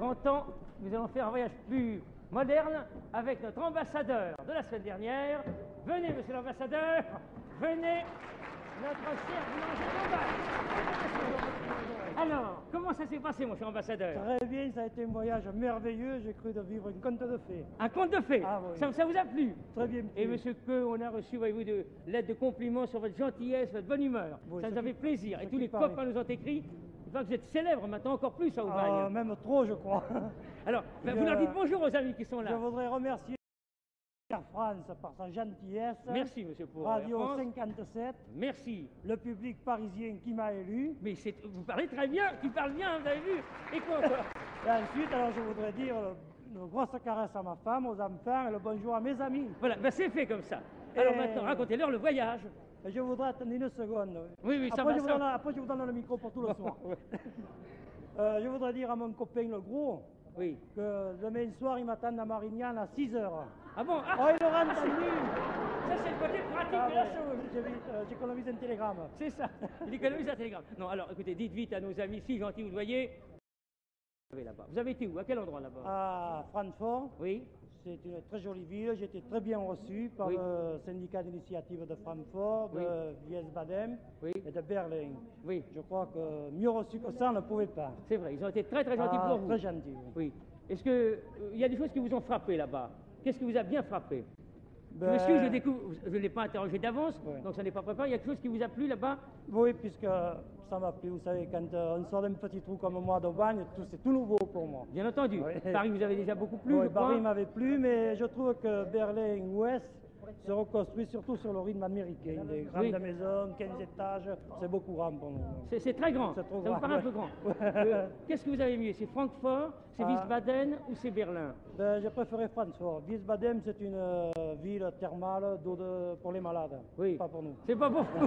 40 ans, nous allons faire un voyage plus moderne avec notre ambassadeur de la semaine dernière. Venez, monsieur l'ambassadeur, venez, notre cher boulanger d'Amballe. Alors, comment ça s'est passé, mon cher ambassadeur? Très bien, ça a été un voyage merveilleux. J'ai cru de vivre un conte de fées. Un conte de fées? Ah, oui. Ça vous a plu? Très bien. Et monsieur Que, on a reçu, voyez-vous, de lettres de compliments sur votre gentillesse, votre bonne humeur. Oui, ça nous a fait plaisir. Et tous les paraît. copains nous ont écrit. Je crois que vous êtes célèbre maintenant encore plus à Aubagne. Ah, même trop, je crois. Alors, vous leur dites bonjour aux amis qui sont là. Je voudrais remercier Air France par sa gentillesse. Merci, monsieur, pour Radio Air France. 57. Merci. Le public parisien qui m'a élu. Mais vous parlez très bien, tu parles bien, vous avez vu. Et quoi encore? Et ensuite, alors, je voudrais dire une grosse caresse à ma femme, aux enfants et le bonjour à mes amis. Voilà, ben c'est fait comme ça. Alors maintenant, racontez-leur le voyage. Et je voudrais attendre une seconde. Oui, ça après, va. Après, je vous donne le micro pour tout le soir. Je voudrais dire à mon copain le gros Oui. que demain soir, il m'attend à Marignane à 6 h. Ah bon? Ah, Oh, il aura entendu. ça, c'est le côté pratique de la chose. J'économise un télégramme. C'est ça. Il économise un télégramme. Non, alors, écoutez, dites vite à nos amis si gentils, vous le voyez. Vous avez été où? À quel endroit là-bas? À Francfort. Oui. C'est une très jolie ville. J'ai été très bien reçu par le syndicat d'initiative de Francfort, de Wiesbaden et de Berlin. Oui. Je crois que mieux reçu que ça, on ne pouvait pas. C'est vrai, ils ont été très très gentils pour vous. Très gentils. Oui. Est-ce qu'il y a des choses qui vous ont frappé là-bas? Qu'est-ce qui vous a bien frappé? Ben, Monsieur, je découvre, je ne l'ai pas interrogé d'avance, Ouais. donc ça n'est pas préparé. Il y a quelque chose qui vous a plu là-bas? Oui, puisque ça m'a plu. Vous savez, quand on sort d'un petit trou comme moi d'Aubagne, c'est tout nouveau pour moi. Bien entendu. Oui. Paris vous avez déjà beaucoup plu, Oui, je crois. Paris m'avait plu, mais je trouve que Berlin-Ouest se reconstruit surtout sur le rythme américain. Des grandes maisons, 15 étages, c'est beaucoup grand pour nous. C'est très grand, C'est ça trop vous grand, paraît un ouais. peu grand. Qu'est-ce que vous avez mieux? C'est Francfort, c'est Wiesbaden ou c'est Berlin? Ben, j'ai préféré Francfort. Wiesbaden, c'est une ville thermale d'eau pour les malades, Oui. pas pour nous. C'est pas pour vous.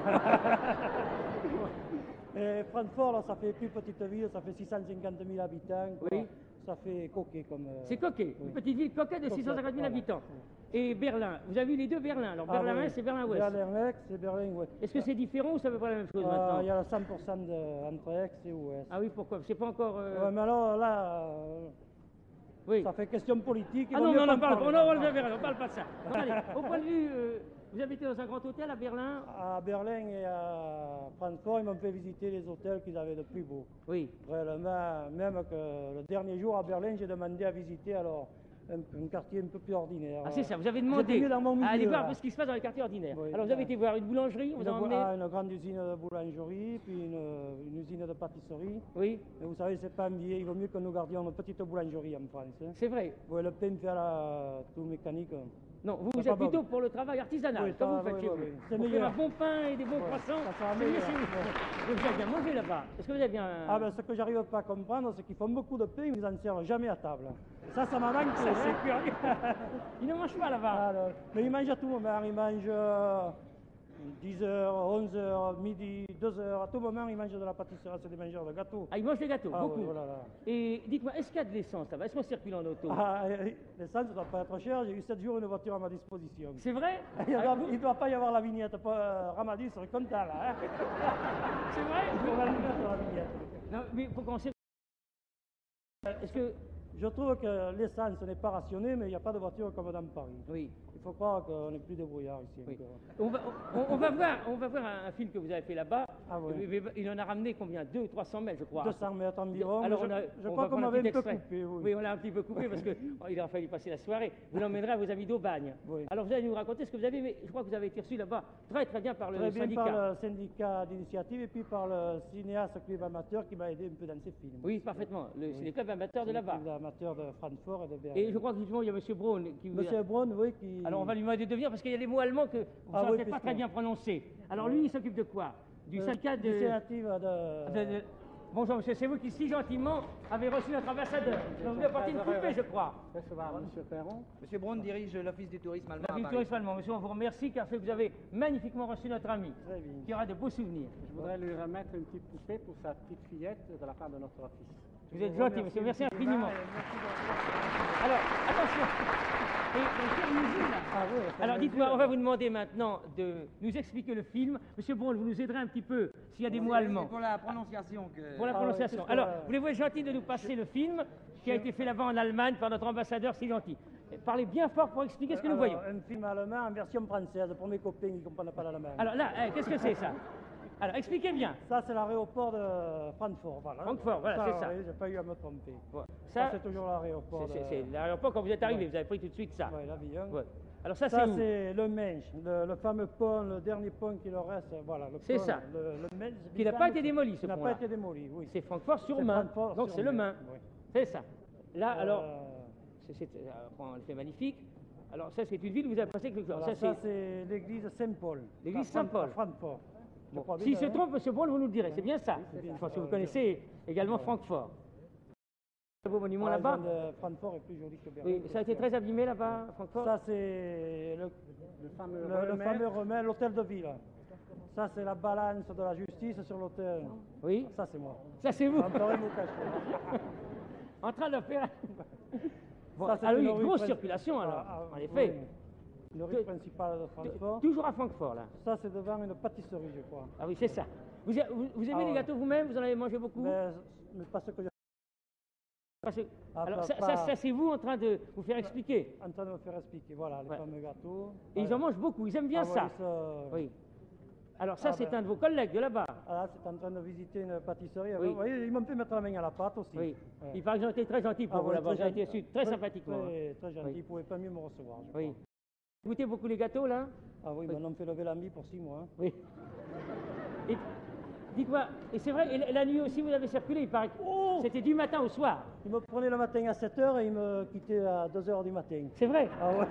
Et Francfort, là, ça fait plus petite ville, ça fait 650 000 habitants. Quoi. Oui. Ça fait coquet comme... C'est coquet, oui. une petite ville coquette de 650 000 Voilà. habitants. Et Berlin, vous avez vu les deux Berlin, alors Berlin oui. Est et Berlin Ouest. Berlin-Est et Berlin-Ouest. Est-ce que c'est différent ou ça veut pas la même chose Il maintenant? y a le 100% entre Aix et Ouest. Ah oui, pourquoi? C'est pas encore... Ouais, mais alors là, oui. ça fait question politique. Ah non, mais on n'en parle pas, on parle pas de ça. Donc, allez, au point de vue, vous habitez dans un grand hôtel à Berlin? À Berlin et à Francfort, ils m'ont fait visiter les hôtels qu'ils avaient de plus beaux. Oui. Réellement, même que le dernier jour à Berlin, j'ai demandé à visiter alors un quartier un peu plus ordinaire. Ah c'est ça, vous avez J'étais demandé mieux dans mon à aller milieu, voir là. un peu ce qui se passe dans les quartiers ordinaires. Oui, Alors vous avez été voir une boulangerie, on vous a emmené? Une grande usine de boulangerie, puis une usine de pâtisserie. Oui, Mais vous savez, c'est pas envié, il vaut mieux que nous gardions une petite boulangerie en France. Hein. c'est vrai. Oui, le pain fait à tout mécanique. Non, vous C'est êtes pas plutôt bon. pour le travail artisanal, Oui, comme ça, vous faites oui, chez oui, vous. oui. C'est Pour faire meilleur. un bon pain et des bons croissants, ça sera c'est mieux meilleur. chez vous. Ouais. Vous avez bien mangé là-bas. Est-ce que vous avez bien... Ah ben ce que j'arrive pas à comprendre, c'est qu'ils font beaucoup de pain, ils n'en servent jamais à table. Ça m'a manqué. Ça, hein. c'est curieux. Ils ne mangent pas là-bas. Alors, mais ils mangent à tout moment, ils mangent 10h, 11h, midi, 2h, à tout moment ils mangent de la pâtisserie, c'est des mangeurs de gâteaux. Ah, ils mangent des gâteaux, Ah, beaucoup. oui, oh là là. Et dites-moi, est-ce qu'il y a de l'essence là-bas? Est-ce qu'on circule en auto? Ah, l'essence ne doit pas être cher, j'ai eu 7 jours une voiture à ma disposition. C'est vrai? Il Ah, ne doit pas y avoir la vignette, Ramadi serait content là. Hein. c'est vrai? Il faut la vignette. Non, mais il faut qu'on sait... Est-ce que... Je trouve que l'essence n'est pas rationnée, mais il n'y a pas de voiture comme dans Paris. Oui. Il faut croire qu'on est plus débrouillard ici. Oui. Encore. On va voir un film que vous avez fait là-bas. Ah oui. Il en a ramené combien? 200-300 mètres, je crois. 200 mètres environ. Alors, mais je on crois va qu'on prendre m'avait petit un peu extrait. coupé. Oui. Oui, on l'a un petit peu coupé parce qu'il a fallu passer la soirée. Vous l'emmènerez à vos amis d'Aubagne. Oui. Alors vous allez nous raconter ce que vous avez aimé. Je crois que vous avez été reçu là-bas très très bien par le Très bien syndicat. par le syndicat d'initiative et puis par le cinéaste club amateur qui m'a aidé un peu dans ses films. Oui, parfaitement. C'est les clubs amateurs de là-bas. Les amateurs de Francfort et de Berlin. Et je crois que justement, il y a M. Braun qui vous Monsieur Braun, oui, qui... Alors on va lui demander de venir parce qu'il y a des mots allemands que vous ne savez peut-être pas très bien prononcer. Alors lui, il s'occupe de quoi? Du syndicat de... D'initiative de... Bonjour monsieur, c'est vous qui si gentiment avez reçu notre ambassadeur. Donc vous lui apportez une poupée, je crois. Monsieur Perron. Monsieur Braun dirige l'Office du tourisme allemand La à ville Paris. tourisme allemand. Monsieur, on vous remercie car vous avez magnifiquement reçu notre ami. Très bien. Qui aura de beaux souvenirs. Je voudrais lui remettre une petite poupée pour sa petite fillette de la part de notre office. Vous êtes gentil, monsieur. Merci infiniment. Merci beaucoup. Alors, attention. Ah oui, Alors dites-moi, on va vous demander maintenant de nous expliquer le film. Monsieur Braun, vous nous aiderez un petit peu s'il y a des mots allemands. C'est pour la prononciation que... Pour la prononciation. qu'est-ce que- Alors, voulez-vous être gentil de nous passer le film qui a été fait là-bas en Allemagne par notre ambassadeur si gentil. Parlez bien fort pour expliquer ce que nous voyons. Un film allemand en version française pour mes copains qui ne comprennent pas l'allemand. Alors là, qu'est-ce que c'est ça? Alors, expliquez bien. Ça, c'est l'aéroport de Francfort. Voilà. Francfort, voilà, c'est ça. Oui, j'ai pas eu à me tromper. Voilà. Ça, c'est toujours l'aéroport. C'est l'aéroport quand vous êtes arrivé, vous avez pris tout de suite ça. Oui, l'avion. Ouais. Alors ça, Ça, c'est où? c'est le Mensch, le fameux pont, le dernier pont qui leur reste. Voilà, le C'est pont, ça. Le Mensch. Qui n'a pas été démoli, ce Qui n'a pont-là. pas été démoli, oui. C'est Francfort-sur-Main. C'est Francfort Donc sur c'est le Main. Oui. C'est ça. Là, alors, Euh, c'est magnifique. Alors ça, c'est une ville où vous avez passé quelque chose. voilà, ça, c'est l'église Saint-Paul. L'église À Saint-Paul. À Francfort. Je Bon, crois s'il bien, se hein. trompe, monsieur Braun, vous nous le direz. C'est bien ça. c'est bien Je pense ça, que vous oui. connaissez également Francfort. Un beau monument Par là-bas. exemple, Francfort est plus joli que Berlin. Oui, ça a été très abîmé là-bas, Francfort. Ça, c'est Le fameux le remède. fameux remède, l'hôtel de ville. Ça, c'est la balance de la justice sur l'hôtel. Oui. Ça, c'est moi. Ça, c'est vous. On pourrait vous cacher. En train de faire. Bon, Ça, c'est alors, une une rue grosse princi- circulation alors, Ah, en effet. oui. Une rue principale de Francfort. Toujours à Francfort là. Ça, c'est devant une pâtisserie, je crois. Ah oui, c'est ça. Vous aimez Ah, les ouais. gâteaux vous-même? Vous en avez mangé beaucoup? Mais pas ce que je Parce que- Ah, alors, pas- ça, c'est vous en train de vous faire expliquer. en train de me faire expliquer. Voilà, les Ouais. fameux gâteaux. Et ils en mangent beaucoup, ils aiment bien ça. Oui. Alors ça, Ah, c'est ben. un de vos collègues de là-bas. Ah, c'est en train de visiter une pâtisserie. Oui. Vous voyez, ils m'ont fait mettre la main à la pâte aussi. Oui. Ouais. Il paraît que j'ai été très gentil pour Ah, vous ouais, là-bas. très J'ai été gentil. reçu très sympathiquement. hein. Très gentil. Oui. Ils ne pouvaient pas mieux me recevoir. je Oui. crois. Vous goûtez beaucoup les gâteaux là? Ah oui, Oui. maintenant on me fait lever la nuit pour 6 mois. Hein. Oui. Et dites-moi, et c'est vrai, et la nuit aussi vous avez circulé, il paraît que c'était du matin au soir. Ils me prenaient le matin à 7 h et ils me quittaient à 2 h du matin. C'est vrai? Ah ouais.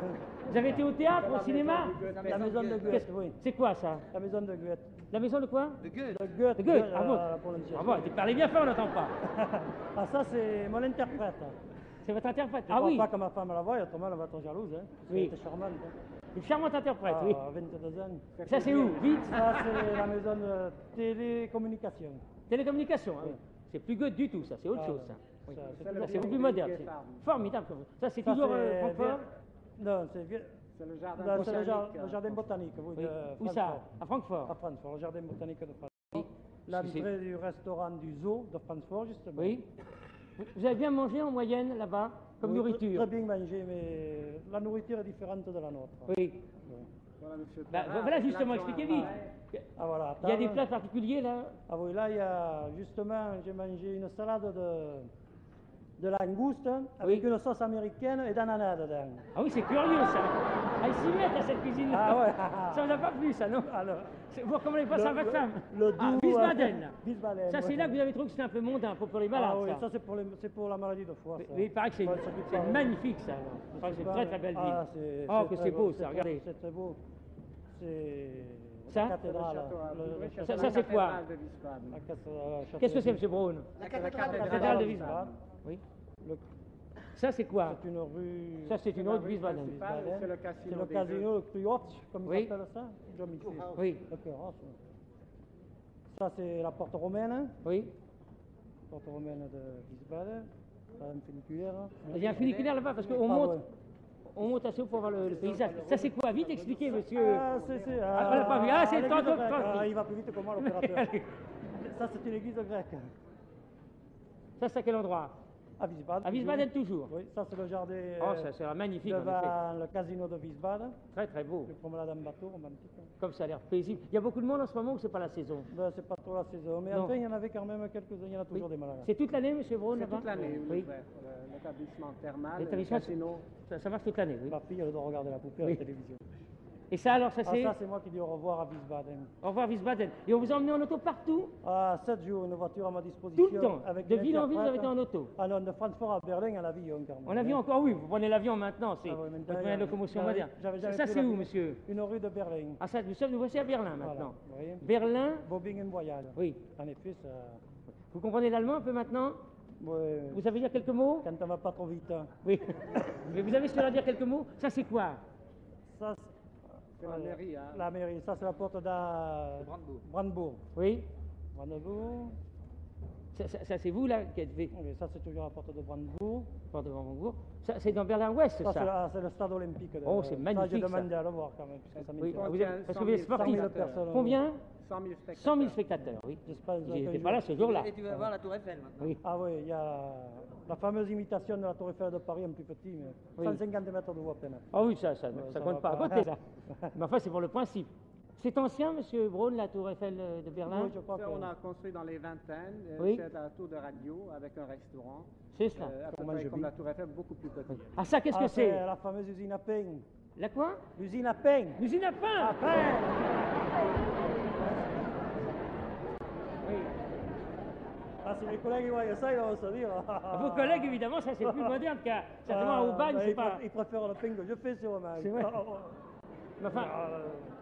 Vous avez été au théâtre, au cinéma? La maison de Goethe, Qu'est-ce- oui. C'est quoi ça? La maison de Goethe. La maison de quoi? De Goethe. De Goethe. De Goethe, ah bon. la prononciation. Ah bon, tu parlez bien fort, on n'entend pas. Ah, ça, c'est mon interprète. C'est votre interprète? Je Ah crois oui, pas que ma femme la voie, autrement elle va être jalouse. Hein. Oui. Elle était charmante. Hein. une charmante interprète, oui. 22 ans. Ça c'est où? Vite? Ça, c'est la maison de télécommunication. Télécommunication, hein. Oui. C'est plus Goethe du tout, ça, c'est autre Ah, chose, ouais. ça. Oui. Ça, Ça, le c'est bureau plus de moderne. Olivier c'est Fabre. formidable. Ça, c'est Ça, toujours c'est Francfort? Non, c'est vieux. C'est le jardin Non, c'est botanique. le jardin botanique, oui, Oui. de Où ça? Francfort. À Francfort? À Francfort, le jardin botanique de Francfort. Oui. L'entrée du restaurant du zoo de Francfort, justement. Oui. Vous avez bien mangé en moyenne là-bas, comme Oui, nourriture? Très bien mangé, mais la nourriture est différente de la nôtre. Oui. Voilà, monsieur Bah, Perrin, voilà avec justement, l'adjoint expliquez vite. Marais. Ah voilà. Il y a des table. plats particuliers là? Ah oui, là, il y a justement, j'ai mangé une salade de langouste avec Oui. une sauce américaine et d'ananas dedans. Ah oui, c'est curieux ça. Ah, ils s'y mettent à cette cuisine là. Ah ouais. Ça vous a pas plu ça, non? Alors, Vous recommandez pas ça à votre femme? le Ah, doux, Wiesbaden, là. Wiesbaden, Ça, c'est ouais. là que vous avez trouvé que c'était un peu mondain pour les malades, Ah oui, ça. ça c'est pour la maladie de foie. Oui, ça. oui, il paraît que c'est Ouais, ça coûte c'est pas- magnifique ça. Il paraît que c'est une très très belle ville. Ah, Oh, que très c'est beau ça, c'est regardez. C'est très beau. C'est Ça la cathédrale. Le château à le Bourg, château- Ça, la c'est quoi? cathédrale de Wiesbaden. la cathédrale- Qu'est-ce que c'est, château- M. Braun? La cathédrale de Wiesbaden. Oui. Le- Ça, c'est quoi? C'est une rue. Ça, c'est une la autre rue Wiesbaden. principale, c'est le C'est casino le des casino, le Clubhouse, comme Oui. ils appellent ça. Comme ici. Oui, Le Clubhouse, oui. Ça, c'est la porte romaine. oui. Porte romaine de Wiesbaden. Un funiculaire. Il y a un funiculaire là-bas parce qu'on Ah, monte, ouais. on monte assez haut pour voir le paysage. Ça, c'est quoi? Vite expliquez, monsieur. Ah, c'est. Ah, on l'a pas vu. Ah, c'est le l'église tantôt grecque. tranquille. Ah, il va plus vite que moi, l'opérateur. Ça, c'est une église grecque. Ça, c'est à quel endroit? À Wiesbaden. À Wiesbaden toujours. Oui, ça, c'est le jardin. Oh, ça, c'est magnifique en effet. devant le casino de Wiesbaden. Très très beau. Le promenade en bateau, romantique. Comme ça a l'air paisible. Il y a beaucoup de monde en ce moment ou c'est pas la saison? Ben, c'est pas trop la saison, mais Non. enfin, il y en avait quand même quelques-uns. Il y en a toujours Oui. des malades. C'est toute l'année, monsieur Braun, C'est là-bas? toute l'année, Oui. l'établissement thermal, le L'établissement, casino. ça marche toute l'année, oui. Ma fille, elle doit regarder la poupée à Oui. la télévision. Et ça alors, ça Ah, c'est? ça, c'est moi qui dis au revoir à Wiesbaden. Au revoir Wiesbaden. Et on vous a emmené en auto partout? Ah, 7 jours, une voiture à ma disposition. Tout le temps? Avec De une ville en ville, vous avez interprète. été en auto? Ah non, de Francfort à Berlin, en avion, quand même. En avion encore, oui, vous prenez l'avion maintenant, c'est Ah ouais, maintenant, votre il y moyen a- de locomotion j'avais- moderne. j'avais jamais Ça pris c'est où, l'avion. monsieur? Une rue de Berlin. Ah ça, nous voici à Berlin Voilà, maintenant. vous voyez. Berlin, Bobingen Voyage. oui. En effet, ça. Vous comprenez l'allemand un peu maintenant? Ouais, Vous savez dire quelques mots? quand on va pas trop vite. Hein. Oui. Mais vous avez su leur dire quelques mots? Ça c'est quoi? Ça, C'est la mairie, hein. La mairie, ça c'est la porte de Brandebourg. Brandebourg. Oui. Brandebourg. Ça, c'est vous, là, qui êtes fait Oui, ça c'est toujours à la porte de Brandebourg. Porte de Brandebourg. Ça, c'est dans Berlin-Ouest, ça. C'est le stade olympique. Oh, c'est magnifique, Ça, j'ai ça. demandé à le voir quand même, puisque ça Oui, m'intéresse. vous êtes, parce que vous êtes sportif. 100 000 personnes. Combien 100 000 spectateurs. 100 000 spectateurs, oui. J'espère que J'étais un pas là jour- ce jour-là. Et tu vas voir la Tour Eiffel maintenant. Oui. Ah oui, il y a la fameuse imitation de la Tour Eiffel de Paris, un plus petit, mais Oui. 150 mètres de haut à peine. Ah oui, ça ça compte va pas à pas. côté, ça. Mais enfin, c'est pour le principe. C'est ancien, monsieur Braun, la tour Eiffel de Berlin? Oui, je crois Ça, que... on a construit dans les vingtaines. Oui. C'est un tour de radio avec un restaurant. C'est cela. À peu Pour près manger comme vite. la Tour Eiffel, beaucoup plus petit. Ah, ça, qu'est-ce Ah, que c'est? la fameuse usine à pain. La quoi? L'usine à pain. L'usine à pain! À pain. Oui. Ah, si mes collègues ils voient ça, ils vont se dire... Vos collègues, évidemment, ça, c'est plus moderne qu'à... Certainement, au Aubagne, c'est pas... Ils préfèrent le pain que je fais sur ma... C'est vrai. Mais enfin...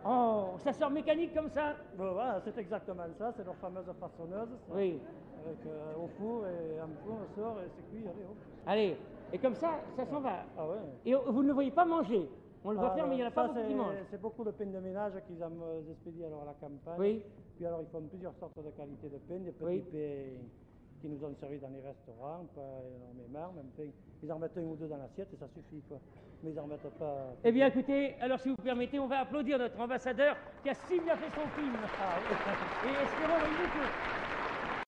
Oh, ça sort mécanique comme ça? Bon, voilà, c'est exactement ça, c'est leur fameuse façonneuse. Ça. Oui. Avec au four et un four, on sort et c'est cuit, allez hop. Allez, et comme ça s'en va. Ah ouais. Et vous ne le voyez pas manger. On le voit Ah, faire, mais il n'y en a pas ça, beaucoup qui mangent. c'est beaucoup de pain de ménage qu'ils expédient alors à la campagne. Oui. Puis alors ils font plusieurs sortes de qualités de pain, des petits Oui. pains qui nous ont servi dans les restaurants, pas énormément, même pain. Ils en mettent un ou deux dans l'assiette et ça suffit quoi. Mais ils en mettent pas. Eh bien, écoutez, alors si vous permettez, on va applaudir notre ambassadeur qui a si bien fait son film. Ah, oui. Et espérons beaucoup.